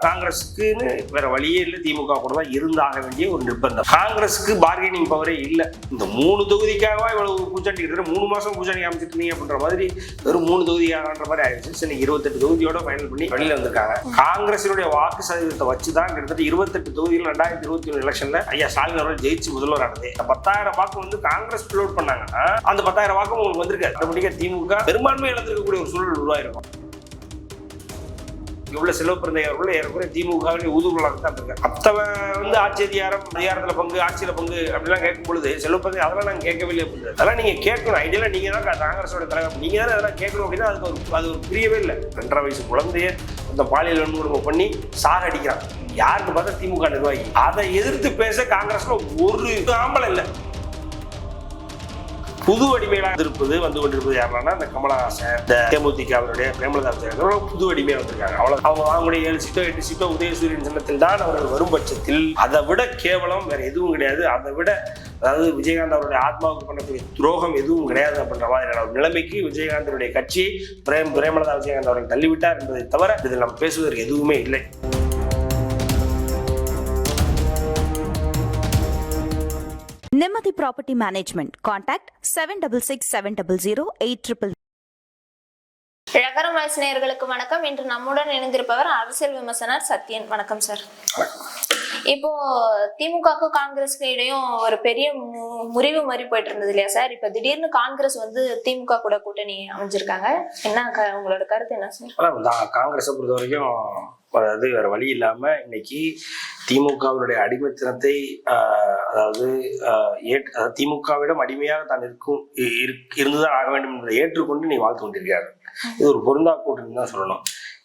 காங்கிரஸுக்குன்னு வேற வழியே இல்லை, திமுக கூட தான் இருந்தாக வேண்டிய ஒரு நிர்பந்தம். காங்கிரஸுக்கு பார்கெனிங் பவரே இல்லை. இந்த 3 தொகுதிக்காக இவ்வளவு பூச்சாண்டி கிட்ட 3 மாசம் பூச்சாண்டி காமிச்சிட்டு இருந்தீங்க அப்படின்ற மாதிரி வெறும் 3 தொகுதிக்காகன்ற மாதிரி ஆயிடுச்சு. சரி, 28 தொகுதியோட ஃபைனல் பண்ணி வெளியில வந்திருக்காங்க. காங்கிரசினுடைய வாக்கு சதவீதத்தை வச்சுதான் கிட்டத்தட்ட 28 தொகுதியில் 2021 எலெக்ஷன்ல ஐயா ஸ்டாலின் அவர்கள் ஜெயிச்சு முதல்வர் ஆனது. 10,000 வாக்கு வந்து காங்கிரஸ் பிளோட் பண்ணாங்கன்னா அந்த 10,000 வாக்கு உங்களுக்கு வந்திருக்காரு. ஆட்டோமேட்டிக்கா திமுக பெரும்பான்மை இழந்திருக்கக்கூடிய ஒரு சூழல் உருவாயிருக்கும். இவ்வளவு செல்வ பிறந்தையவர்கள் ஏறக்குறைய திமுகவின் ஊதுகுழலாகத்தான் இருக்காங்க. மற்றவன் வந்து ஆட்சி அதிகாரத்துல பங்கு, ஆட்சியில பங்கு அப்படிலாம் கேட்கும் பொழுது செல்வ பிறந்தை அதெல்லாம் நாங்கள் கேட்கவில்லை அப்படின்னு. அதெல்லாம் நீங்க கேட்கணும். ஐடியா நீங்க தான் காங்கிரஸோட தலைவர், நீங்க தானே அதெல்லாம் கேட்கணும் அப்படின்னா அது ஒரு புரியவே இல்லை. 2.5 வயசு குழந்தைய அந்த பாலியல் வன்கொடுமை பண்ணி சாக அடிக்கிறான். யாருக்கு பார்த்தா திமுக நிர்வாகி. அதை எதிர்த்து பேச காங்கிரஸ்ல ஒரு ஆம்பளை இல்லை. புது அடிமையாக இருப்பது வந்து கொண்டிருப்பது யாருன்னா இந்த கமலஹாசன், இந்த தேமுதிக அவருடைய பிரேமலதா புது அடிமையாக வந்திருக்காங்க. அவ்வளவு அவங்க வாங்கக்கூடிய 7 சீட்டோ 8 சீட்டோ உதயசூரியன் சின்னத்தில் தான் அவர்கள் வரும் பட்சத்தில் அதை விட கேவலம் வேற எதுவும் கிடையாது. அதை விட அதாவது விஜயகாந்த் அவருடைய ஆத்மாவுக்கு பண்ணக்கூடிய துரோகம் எதுவும் கிடையாது அப்படின்ற மாதிரியான ஒரு நிலைமைக்கு விஜயகாந்தனுடைய கட்சியை பிரேமலதா விஜயகாந்த் அவர்கள் தள்ளிவிட்டார் என்பதை தவிர இதில் நம்ம பேசுவதற்கு எதுவுமே இல்லை. Nirmati Property Management. Contact 7667008888. இழகரம் voice நேயர்களுக்கு வணக்கம். இன்று நம்முடன் இணைந்திருப்பவர் அரசியல் விமர்சனர் சத்யன். வணக்கம் சார். இப்போ திமுகக்கும் காங்கிரஸ்க்கு இடையும் ஒரு பெரிய முறிவு மாதிரி போயிட்டு இருந்தது இல்லையா சார்? இப்ப திடீர்னு காங்கிரஸ் வந்து திமுக கூட கூட்டணி அமைஞ்சிருக்காங்க. என்ன உங்களோட கருத்து என்ன சார்? காங்கிரஸை பொறுத்த வரைக்கும் அதாவது வேற வழி இல்லாம இன்னைக்கு திமுகவினுடைய அடிமைத்தனத்தை அதாவது திமுகவிடம் அடிமையாக தான் இருந்துதான் ஆக வேண்டும் என்பதை ஏற்றுக்கொண்டு நீ வாழ்த்து கொண்டிருக்கிறார்கள். இது ஒரு பொருந்தா கூட்டணி தான் சொல்லணும்.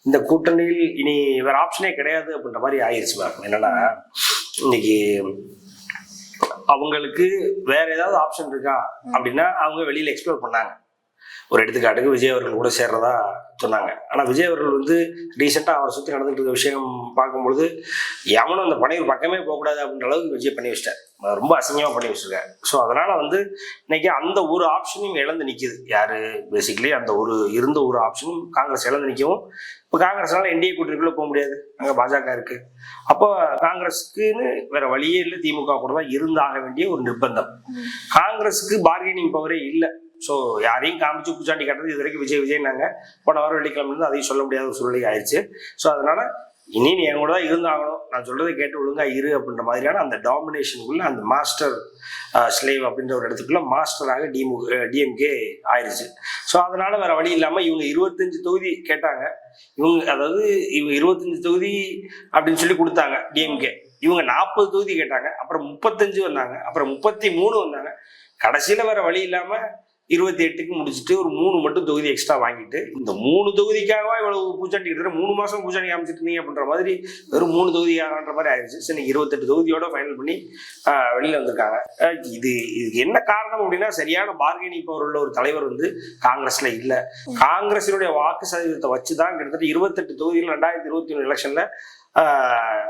இந்த கூட்டணியில் இனி வேற ஆப்ஷனே கிடையாது அப்படின்ற மாதிரி ஆயிடுச்சு பாருங்க. என்னன்னா இன்னைக்கு அவங்களுக்கு வேற ஏதாவது ஆப்ஷன் இருக்கா அப்படின்னா அவங்க வெளியில எக்ஸ்ப்ளோர் பண்ணாங்க. ஒரு எடுத்துக்காட்டுக்கு விஜய் அவர்கள் கூட சேர்றதா சொன்னாங்க. ஆனால் விஜய் அவர்கள் வந்து ரீசெண்டாக அவரை சுற்றி நடந்துட்டு இருக்க விஷயம் பார்க்கும்பொழுது எவனும் அந்த பணியூர் பக்கமே போகக்கூடாது அப்படின்ற அளவுக்கு விஜய் பண்ணி வச்சிட்டார். ரொம்ப அசிங்கமாக பண்ணி வச்சிருக்காரு. ஸோ அதனால வந்து இன்னைக்கு அந்த ஒரு ஆப்ஷனும் இழந்து நிற்கிது. யாரு பேசிக்கலி அந்த இருந்த ஒரு ஆப்ஷனும் காங்கிரஸ் இழந்து நிற்கவும் இப்போ காங்கிரஸ்னால என்டிஏ கூட்டணிக்குள்ள போக முடியாது. அங்கே பாஜக இருக்கு. அப்போ காங்கிரஸுக்குன்னு வேற வழியே இல்லை, திமுக கூட தான் இருந்தாக வேண்டிய ஒரு நிர்பந்தம். காங்கிரஸுக்கு பார்கெனிங் பவரே இல்லை. ஸோ யாரையும் காமிச்சு பூச்சாண்டி கட்டுறது இது வரைக்கும் விஜய்னாங்க. போன வாரம் வெள்ளிக்கிழமை அதையும் சொல்ல முடியாத ஒரு சூழ்நிலை ஆயிடுச்சு. ஸோ அதனால இனி நீ என் கூட தான் இருந்தாகணும், நான் சொல்றதை கேட்டு ஒழுங்கா இரு அப்படின்ற மாதிரியான அந்த டாமினேஷனுக்குள்ள அந்த மாஸ்டர் ஸ்லேவ் அப்படின்ற ஒரு இடத்துக்குள்ள மாஸ்டராக டிஎம்கே ஆயிடுச்சு. ஸோ அதனால வேற வழி இல்லாமல் இவங்க 25 தொகுதி கேட்டாங்க. அதாவது இவங்க 25 தொகுதி அப்படின்னு சொல்லி கொடுத்தாங்க டிஎம்கே. இவங்க 40 தொகுதி கேட்டாங்க. அப்புறம் 35 வந்தாங்க. அப்புறம் 33 வந்தாங்க. கடைசியில வேற வழி இல்லாம 28க்கு முடிச்சுட்டு ஒரு 3 மட்டும் தொகுதி எக்ஸ்ட்ரா வாங்கிட்டு இந்த 3 தொகுதிக்காக இவ்வளவு பூச்சாண்டி கிட்ட 3 மாசம் பூச்சாண்டி காமிச்சிட்டு இருந்தீங்க அப்படின்ற மாதிரி வெறும் 3 தொகுதியாகன்ற மாதிரி ஆயிடுச்சு. சரி, 28 தொகுதியோட ஃபைனல் பண்ணி வெளியில வந்திருக்காங்க. இதுக்கு என்ன காரணம் அப்படின்னா சரியான பார்கெனிங் பவர் உள்ள ஒரு தலைவர் வந்து காங்கிரஸ்ல இல்லை. காங்கிரசினுடைய வாக்கு சதவீதத்தை வச்சுதான் கிட்டத்தட்ட 28 தொகுதியில் 2021 எலெக்ஷன்ல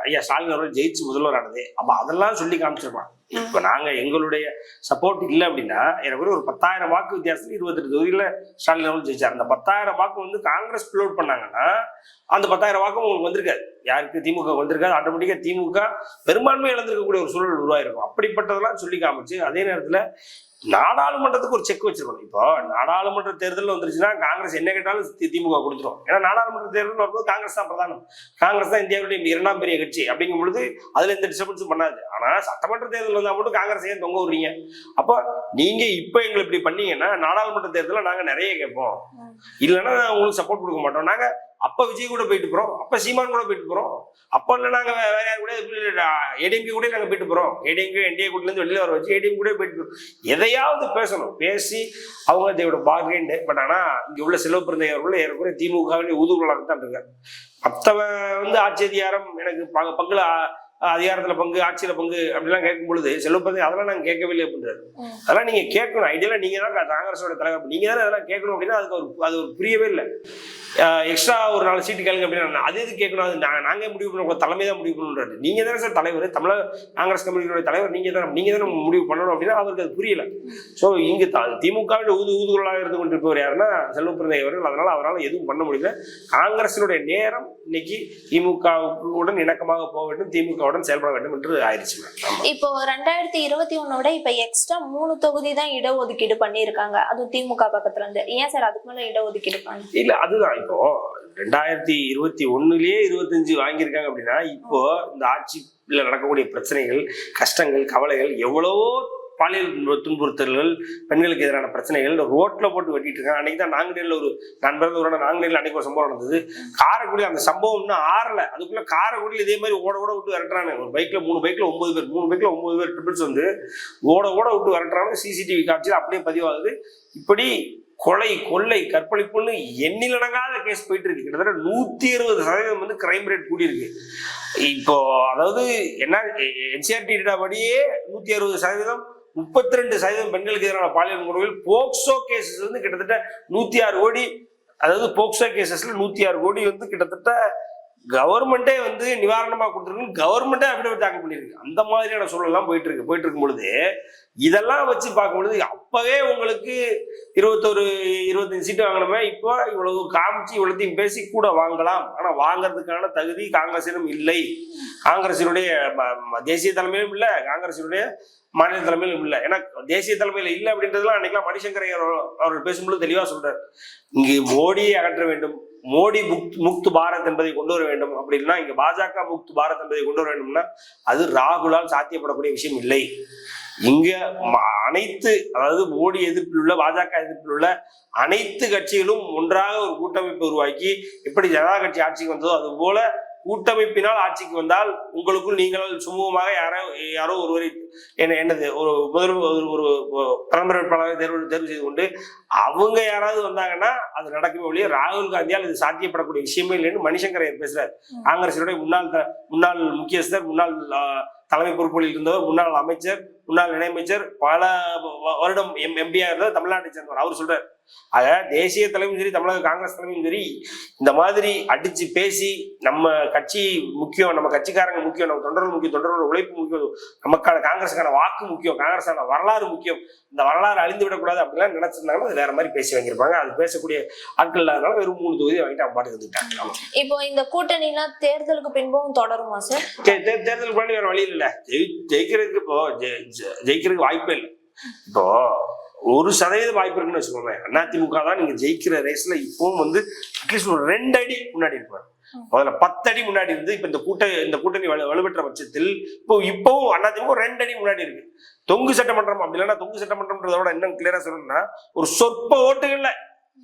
ஐயா ஸ்டாலின் அவர்கள் ஜெயிச்சு முதல்வர் ஆனது. அப்ப அதெல்லாம் சொல்லி காமிச்சிருக்கலாம். இப்ப நாங்க எங்களுடைய சப்போர்ட் இல்லை அப்படின்னா எனக்கு ஒரு 10,000 வாக்கு வித்தியாசத்துல 28 தொகுதியில ஸ்டாலின் அவர்கள் ஜெயிச்சார். அந்த 10,000 வாக்கு வந்து காங்கிரஸ் பிளோட் பண்ணாங்கன்னா அந்த 10,000 வாக்கு உங்களுக்கு வந்திருக்காது. யாருக்கு? திமுக வந்திருக்காது. ஆட்டோமேட்டிக்கா திமுக பெரும்பான்மை இழந்திருக்கக்கூடிய ஒரு சூழல் உருவாயிருக்கும். அப்படிப்பட்டதெல்லாம் சொல்லி காமிச்சு அதே நேரத்துல நாடாளுமன்றத்துக்கு ஒரு செக் வச்சிருக்கணும். இப்போ நாடாளுமன்ற தேர்தல் வந்துருச்சுன்னா காங்கிரஸ் என்ன கேட்டாலும் திமுக கொடுத்துரும். ஏன்னா நாடாளுமன்ற தேர்தல் வரும்போது காங்கிரஸ் தான் பிரதானம். காங்கிரஸ் தான் இந்தியாவுடைய 2ஆம் பெரிய கட்சி. அப்படிங்கும் பொழுது அதுல எந்த டிஸ்டர்பன்ஸும் பண்ணாது. ஆனா சட்டமன்ற தேர்தல் வந்தா மட்டும் காங்கிரஸ் ஏன் தொங்க விடுறீங்க? அப்போ நீங்க இப்ப எங்களை இப்படி பண்ணீங்கன்னா நாடாளுமன்ற தேர்தலில் நாங்க நிறைய கேட்போம், இல்லைன்னா உங்களுக்கு சப்போர்ட் கொடுக்க மாட்டோம். நாங்க அப்ப விஜய் கூட போயிட்டு போறோம், அப்ப சீமான் கூட போயிட்டு போறோம், அப்ப இல்லை நாங்க வேற யாரு கூட ஏடிஎம்கே கூட நாங்க போயிட்டு போறோம். ஏடிஎம்கே என்டிஏ கூட்டில இருந்து வெளியில வர வச்சு ஏடிஎம் கூட போயிட்டு போறோம். எதையாவது பேசணும், பேசி அவங்க இதோட பார்கெயின். பட் ஆனா இங்க உள்ள செல்வ பிறந்தையவர்கள் ஏறக்குறைய திமுகவின் ஊதுகுழலாகத்தான் இருக்காரு. மற்றவன் வந்து ஆட்சி அதிகாரம் எனக்கு பங்குல அதிகாரத்துல பங்கு, ஆட்சியில பங்கு அப்படிலாம் கேட்கும் பொழுது செல்வப்பிரதிநிதி அதெல்லாம் நாங்க கேட்கவில்லை அப்படின்றாரு. அதெல்லாம் நீங்க கேட்கணும். ஐடியலா நீங்க தான் காங்கிரஸோட தலைவர், நீங்க தானே அதெல்லாம் கேட்கணும் அப்படின்னா அது ஒரு புரியவே இல்லை. எக்ஸ்ட்ரா ஒரு 4 சீட்டு கேளுங்க அப்படின்னா அது எது கேட்கணும்? அது நாங்க முடிவு பண்ண, தலைமை தான் முடிவு பண்ணணுன்றாரு. நீங்க தானே சார் தலைவர், தமிழக காங்கிரஸ் கமிட்டியோட தலைவர் நீங்க தானே முடிவு பண்ணணும் அப்படின்னா அவருக்கு அது புரியல. ஸோ இங்கு திமுகவில் ஊதுகுழலாக இருந்து கொண்டிருப்பவர் யாருன்னா செல்வப்பிரதிநிதி அவர்கள். அதனால அவரால் எதுவும் பண்ண முடியல. காங்கிரசினுடைய நேரம் இன்னைக்கு திமுகவுடன் இணக்கமாக போக வேண்டும், திமுகவுடன் செயல்பட வேண்டும் என்று ஆயிடுச்சு. இப்போ 2021 இப்ப எக்ஸ்ட்ரா 3 தொகுதி தான் இடஒதுக்கீடு பண்ணிருக்காங்க, அது திமுக பக்கத்துல இருந்து. ஏன் சார் அதுக்கு மேல இடஒதுக்கீடு பண்ண? இல்ல அதுதான் இப்போ 2021லயே 25 வாங்கியிருக்காங்க அப்படின்னா இப்போ இந்த ஆட்சியில நடக்கக்கூடிய பிரச்சனைகள், கஷ்டங்கள், கவலைகள், எவ்வளவோ பாலியல் துன்புறுத்தல்கள், பெண்களுக்கு எதிரான பிரச்சனைகள் ரோட்ல போட்டு வெட்டிட்டு இருக்காங்க. அன்னைக்கு தான் நாங்குநேரில் நான் பிறந்த நாங்குநேரில் அன்னைக்கு ஒரு சம்பவம் நடந்தது. காரைக்குடி அந்த சம்பவம் இன்னும் ஆறல, அதுக்குள்ள காரைக்குடியில் இதே மாதிரி ஓட விட்டு விரட்டுறாங்க. ஒரு பைக்ல 3 பைக்ல 9 பேர், 3 பைக்ல 9 பேர் ட்ரிபிள்ஸ் வந்து ஓட விட்டு விரட்டுறாங்க. சிசிடிவி காட்சியில் அப்படியே பதிவாகுது. இப்படி கொலை, கொள்ளை, கற்பழிப்புன்னு எண்ணிலடங்காத கேஸ் போயிட்டு இருக்கு. கிட்டத்தட்ட 160% வந்து கிரைம் ரேட் கூடி இருக்கு. இப்போ அதாவது என்ன, என்சிஆர்டி டேட்டா படியே 160%, 32% பெண்களுக்கு எதிரான பாலியல் முறைகள். போக்சோ கேசஸ் வந்து கிட்டத்தட்ட 106 கோடி, அதாவது போக்சோ கேசஸ்ல 106 கோடி வந்து கிட்டத்தட்ட கவர்மெண்டே வந்து நிவாரணமா கொடுத்துருக்கு, கவர்மெண்டே அபிடவிட் தாக்கல் பண்ணிருக்கு. அந்த மாதிரியான சூழல்லாம் போயிட்டு இருக்கும் பொழுது இதெல்லாம் வச்சு பார்க்கும்பொழுது அப்பவே உங்களுக்கு 21-25 சீட்டு வாங்கணுமே, இப்போ இவ்வளவு காமிச்சு இவ்வளத்தையும் பேசி கூட வாங்கலாம். ஆனா வாங்கறதுக்கான தகுதி காங்கிரசிடம் இல்லை. காங்கிரசினுடைய தேசிய தலைமையிலும் இல்லை, காங்கிரசினுடைய மாநில தலைமையிலும் இல்லை. ஏன்னா தேசிய தலைமையில இல்லை அப்படின்றதுலாம் அன்னைக்கெல்லாம் மணிசங்கர் அவர்கள் பேசும்பொழுது தெளிவா சொல்றாரு. இங்கு மோடியை அகற்ற வேண்டும், மோடி முக்து பாரத் என்பதை கொண்டு வர வேண்டும். அப்படின்னா இங்க பாஜக முக்து பாரத் என்பதை கொண்டு வர வேண்டும்னா அது ராகுலால் சாத்தியப்படக்கூடிய விஷயம் இல்லை. இங்க அனைத்து, அதாவது மோடி எதிர்ப்பில் உள்ள, பாஜக எதிர்ப்பில் உள்ள அனைத்து கட்சிகளும் ஒன்றாக ஒரு கூட்டமைப்பு உருவாக்கி, எப்படி ஜனதா கட்சி ஆட்சிக்கு வந்ததோ அது போல கூட்டமைப்பினால் ஆட்சிக்கு வந்தால் உங்களுக்குள் நீங்கள் சுமூகமாக யாரோ ஒருவரை என்னது ஒரு பிரதமர் வேட்பாளரை தேர்வு செய்து கொண்டு அவங்க யாராவது வந்தாங்கன்னா அது நடக்குமே ஒழிய ராகுல் காந்தியால் இது சாத்தியப்படக்கூடிய விஷயமே இல்லைன்னு மணிசங்கர் பேசுறாரு. காங்கிரசினுடைய முன்னாள் முக்கியஸ்தர், முன்னாள் தலைமை பொறுப்புகளில் இருந்தவர், முன்னாள் அமைச்சர், முன்னாள் இணையமைச்சர், பல வருடம் எம்பியா இருந்தவர், தமிழ்நாட்டை சேர்ந்தவர். அவர் சொல்றாரு. ஆக தேசிய தலைமையும் சரி, தமிழக காங்கிரஸ் தலைமையும் சரி, இந்த மாதிரி அடிச்சு பேசி நம்ம கட்சி முக்கியம், நம்ம கட்சிக்காரங்க முக்கியம், நம்ம தொண்டர்கள் முக்கியம், தொண்டர்களோட உழைப்பு முக்கியம், நமக்கான காங்கிரஸுக்கான வாக்கு முக்கியம், காங்கிரஸான வரலாறு முக்கியம், இந்த வரலாறு அழிந்து விடக்கூடாது அப்படிலாம் நினைச்சிருந்தாங்கன்னா அது வேற மாதிரி பேசி வாங்கியிருப்பாங்க. அது பேசக்கூடிய ஆட்கள் இல்லாதனால வெறும் 3 தொகுதி வாங்கிட்டு அவங்க பாட்டு வந்துட்டாங்க. இப்போ இந்த கூட்டணிலாம் தேர்தலுக்கு பின்பும் தொடருமா சார்? தேர்தலுக்கு முன்னாடி வேற வழி இல்லை. ஜெயிக்கிறதுக்கு இப்போ ஜெயிக்கிறதுக்கு வாய்ப்பே இல்லை. இப்போ 1% வாய்ப்பு இருக்குன்னு வச்சுக்கோங்க. அதிமுக தான் நீங்க ஜெயிக்கிற ரேஸ்ல இப்பவும் வந்து அட்லீஸ்ட் ஒரு 2 அடி முன்னாடி இருப்பாரு. முதல்ல 10 அடி முன்னாடி இருந்து இப்ப இந்த கூட்டணி வலுப்பெற்ற பட்சத்தில் இப்பவும் அதிமுக 2 அடி முன்னாடி இருக்கு. தொங்கு சட்டமன்றம் அப்படி இல்லைன்னா, தொங்கு சட்டமன்றம்ன்றதோட இன்னும் கிளியரா சொல்லணும்னா ஒரு சொற்ப ஓட்டுகள்ல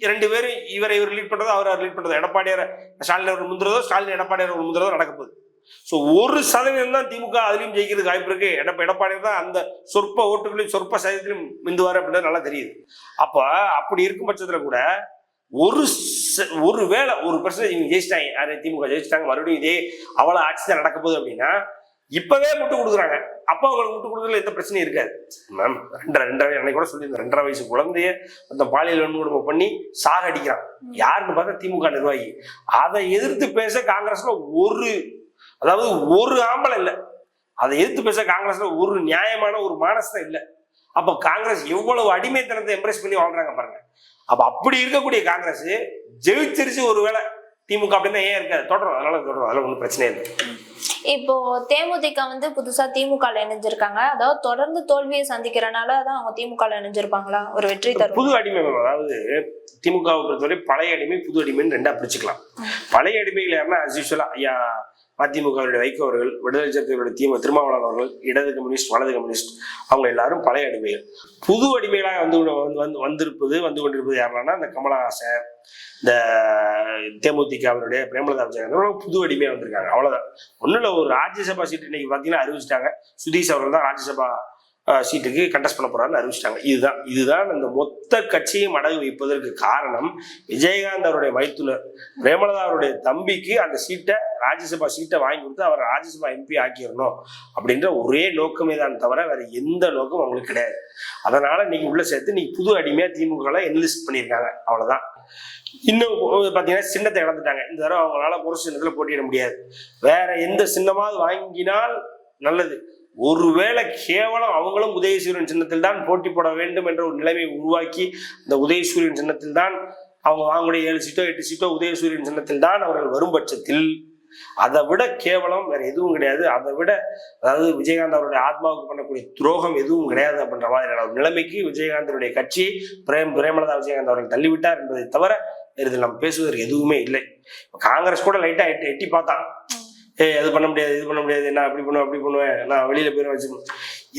2 பேரும் இவர் லீட் பண்றதோ அவர் லீட் பண்றதோ, எடப்பாடியார் ஸ்டாலின் அவர் முந்துறதோ, ஸ்டாலின் எடப்பாடியார் அவர் முந்துறதோ நடக்க போகுது. ஸோ 1% தான் திமுக அதுலயும் ஜெயிக்கிறதுக்கு வாய்ப்பு இருக்கு. எடப்பாடியார் தான் அந்த சொற்ப ஓட்டுகளையும் சொற்ப சதவீதத்திலும் மிந்துவார் அப்படின்றது நல்லா தெரியுது. அப்ப அப்படி இருக்கும் பட்சத்துல கூட ஒரு வேளை 1% இவங்க ஜெயிச்சிட்டாங்க, யாரு திமுக ஜெயிச்சிட்டாங்க, மறுபடியும் இதே அவ்வளவு ஆட்சி தான் நடக்க போகுது அப்படின்னா இப்பவே முட்டு கொடுக்குறாங்க. அப்ப அவங்களுக்கு முட்டு கொடுக்கறதுல எந்த பிரச்சனையும் இருக்காது. மேம் 2.5 அன்னைக்கு கூட சொல்லியிருந்தேன், 2.5 வயசு குழந்தைய அந்த பாலியல் வன்கொடுமை பண்ணி சாக அடிக்கிறான். யாருன்னு பார்த்தா திமுக நிர்வாகி. அதை எதிர்த்து பேச காங்கிரஸ்ல ஒரு ஆம்பளை இல்லை. அதை எதிர்த்து பேச காங்கிரஸ்ல ஒரு நியாயமான ஒரு மானசம் இல்லை. அப்ப காங்கிரஸ் எவ்வளவு அடிமைத்தனத்தை எம்ப்ரேஸ் பண்ணி வாழ்றாங்க பாருங்க. அப்ப அப்படி இருக்கக்கூடிய காங்கிரஸ் ஜெயிச்சிருச்சு. ஒருவேளை திமுக அப்படின்னா ஏன் இருக்காது, தொடரும். அதனால ஒன்றும் பிரச்சனை இல்லை. இப்போ தேமுதிக வந்து புதுசா திமுக இணைஞ்சிருக்காங்க. அதாவது தொடர்ந்து தோல்வியை சந்திக்கிறனால தான் அவங்க திமுக இணைஞ்சிருப்பாங்களா? ஒரு வெற்றி தரும் புது அடிமை. அதாவது திமுகவை பொறுத்தவரை பழைய அடிமை, புது அடிமைன்னு 2ஆ பிரிச்சுக்கலாம். பழைய அடிமைகள் யாருன்னா அஸ்யூஷுவலா ஐயா மதிமுகவுடைய வைகோ அவர்கள், விடுதலை சிறுத்தைகளுடைய திருமாவளவன் அவர்கள், இடது கம்யூனிஸ்ட், வலது கம்யூனிஸ்ட், அவங்க எல்லாரும் பழைய அடிமைகள். புது அடிமைகளாக வந்து கொண்டிருப்பது யாருன்னா இந்த கமலஹாசன், இந்த தேமுதிக அவருடைய பிரேமலதா விஜயகாந்த் புது அடிமையா வந்திருக்காங்க. அவ்வளவுதான். ஒண்ணுல ஒரு ராஜ்யசபா சீட் இன்னைக்கு பாத்தீங்கன்னா அறிவிச்சிட்டாங்க. சுதீஷ் அவர்கள் தான் ராஜ்யசபா சீட்டுக்கு கண்டெஸ்ட் பண்ண போறாருன்னு அறிவிச்சிட்டாங்க. இதுதான் இந்த மொத்த கட்சியை மடகு வைப்பதற்கு காரணம். விஜயகாந்த் அவருடைய மைத்துனர் பிரேமலதா அவருடைய தம்பிக்கு அந்த சீட்டை, ராஜ்யசபா சீட்டை வாங்கி கொடுத்து அவர் ராஜ்யசபா MP ஆக்கிடணும் அப்படின்ற ஒரே நோக்கமே தான் தவிர வேற எந்த நோக்கம் அவங்களுக்கு கிடையாது. அதனால இன்னைக்கு உள்ள சேர்த்து இன்னைக்கு புது அடிமையா திமுக என்லிஸ்ட் பண்ணியிருக்காங்க, அவ்வளவுதான். இன்னும் பாத்தீங்கன்னா சின்னத்தை இழந்துட்டாங்க. இந்த தடவை அவங்களால ஒரு சின்னத்துல போட்டியிட முடியாது. வேற எந்த சின்னமாவது வாங்கினால் நல்லது. ஒருவேளை கேவலம் அவங்களும் உதயசூரியன் சின்னத்தில் தான் போட்டி போட வேண்டும் என்ற ஒரு நிலைமையை உருவாக்கி இந்த உதயசூரியன் சின்னத்தில் தான் அவங்க வாங்கக்கூடிய 7 சீட்டோ 8 சீட்டோ உதயசூரியன் சின்னத்தில் தான் அவர்கள் வரும் பட்சத்தில் அதை விட கேவலம் வேற எதுவும் கிடையாது. அதை விட அதாவது விஜயகாந்த் அவருடைய ஆத்மாவுக்கு பண்ணக்கூடிய துரோகம் எதுவும் கிடையாது அப்படின்ற மாதிரியான ஒரு நிலைமைக்கு விஜயகாந்தனுடைய கட்சியை பிரேமலதா விஜயகாந்த் அவர்கள் தள்ளிவிட்டார் என்பதை தவிர இதில் நம்ம பேசுவதற்கு எதுவுமே இல்லை. காங்கிரஸ் கூட லைட்டா எட்டி பார்த்தான், அது பண்ண முடியாது, இது பண்ண முடியாது, நான் அப்படி பண்ணுவேன் அப்படி பண்ணுவேன், நான் வெளியில போய் வச்சுக்கணும்.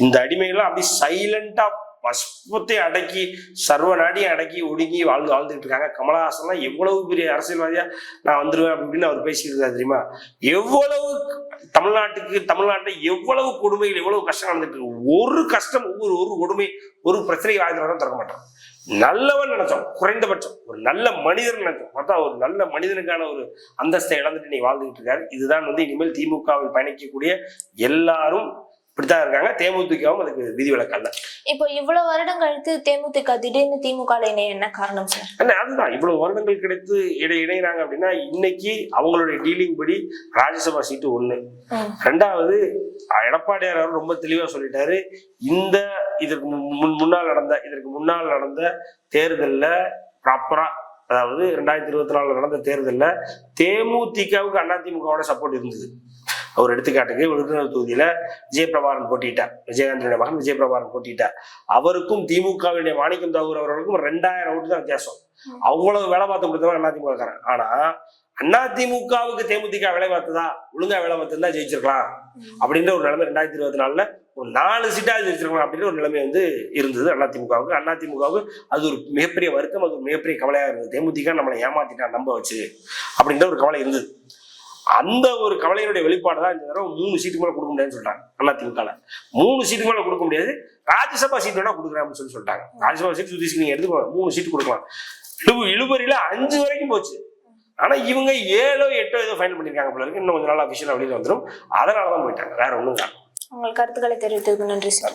இந்த அடிமைகள்லாம் அப்படி சைலண்டா பஸ்பத்தை அடக்கி சர்வ நாடியும் அடக்கி ஒடுங்கி வாழ்ந்துட்டு இருக்காங்க. கமலஹாசன்லாம் எவ்வளவு பெரிய அரசியல்வாதியா நான் வந்துருவேன் அப்படின்னு அவர் பேசிட்டு இருக்காரு தெரியுமா? எவ்வளவு தமிழ்நாட்டை எவ்வளவு கொடுமைகள் எவ்வளவு கஷ்டம் நடந்துட்டு இருக்கு. ஒரு கஷ்டம் ஒரு கொடுமை ஒரு பிரச்சனை வாய்ந்தவரும் திறக்க மாட்டான். நல்லவன் நினைச்சோம், குறைந்தபட்சம் ஒரு நல்ல மனிதன் நினைச்சோம், பார்த்தா ஒரு நல்ல மனிதனுக்கான ஒரு அந்தஸ்தை இழந்துட்டு நீ வாழ்ந்துட்டு இருக்காரு. இதுதான் இனிமேல் திமுகவில் பயணிக்கக்கூடிய எல்லாரும் இப்படித்தான் இருக்காங்க. தேமுதிகவும் அதுக்கு விதிவிலக்கு அல்ல. இப்போ இவ்வளவு வருடம் கழித்து தேமுதிக திடீர்னு திமுக இணைய என்ன காரணம் சார்? அதுதான் இவ்வளவு வருடங்கள் கிடைத்து இணைகிறாங்க அப்படின்னா இன்னைக்கு அவங்களுடைய டீலிங் படி ராஜ்யசபா சீட்டு 1. 2வது எடப்பாடியார் அவர் ரொம்ப தெளிவா சொல்லிட்டாரு, இதற்கு முன்னால் நடந்த தேர்தல்ல ப்ராப்பரா, அதாவது 2024 நடந்த தேர்தல்ல தேமுதிகவுக்கு அதிமுகவோட சப்போர்ட் இருந்தது. ஒரு எடுத்துக்காட்டுக்கு விருதுநகர் தொகுதியில விஜயபிரபாரன் போட்டிட்டார், விஜயகாந்தனுடைய மகன் விஜயபிரபாரன் போட்டிட்டார். அவருக்கும் திமுகவுடைய மாணிக்கம் தாகூர் அவர்களுக்கும் 2000 ஓட்டு தான் வித்தியாசம். அவ்வளவு வேலை பார்த்து கொடுத்தவங்க அதிமுக. ஆனா அதிமுகவுக்கு தேமுதிக வேலை பார்த்ததா, ஒழுங்கா வேலை பார்த்துதான் ஜெயிச்சிருக்கலாம் அப்படின்ற ஒரு நிலைமை 2024 ஒரு 4 சீட்டா ஜெயிச்சிருக்கலாம் அப்படின்ற ஒரு நிலைமை இருந்தது அதிமுகவுக்கு. அதிமுகவுக்கு அது ஒரு மிகப்பெரிய வருத்தம், அது ஒரு மிகப்பெரிய கவலையா இருந்தது. தேமுதிக நம்மளை ஏமாத்திட்டான் நம்ப வச்சு அப்படின்ற ஒரு கவலை இருந்தது. அந்த ஒரு கவலையினுடைய வெளிப்பாடு தான் இந்த தடவை 3 சீட்டு மேல கொடுக்க முடியாதுன்னு சொல்லிட்டாங்க. அதிமுக 3 சீட்டு மேல கொடுக்க முடியாது, ராஜ்யசபா சீட் வேணா கொடுக்குறேன் அப்படின்னு சொல்லிட்டாங்க. ராஜ்யசபா சீட் சுதீஷ் நீங்க எடுத்துக்கோங்க, 3 சீட்டு கொடுக்கலாம். இழுபறியில 5 வரைக்கும் போச்சு. ஆனா இவங்க 7ஓ 8ஓ ஏதோ ஃபைனல் பண்ணிருக்காங்க போல இருக்கு. இன்னும் கொஞ்ச நாள் அபிஷியலா வெளியில வந்துடும். அதனாலதான் போயிட்டாங்க, வேற ஒண்ணும். உங்கள் கருத்துக்களை தெரிவித்ததுக்கு நன்றி சார்.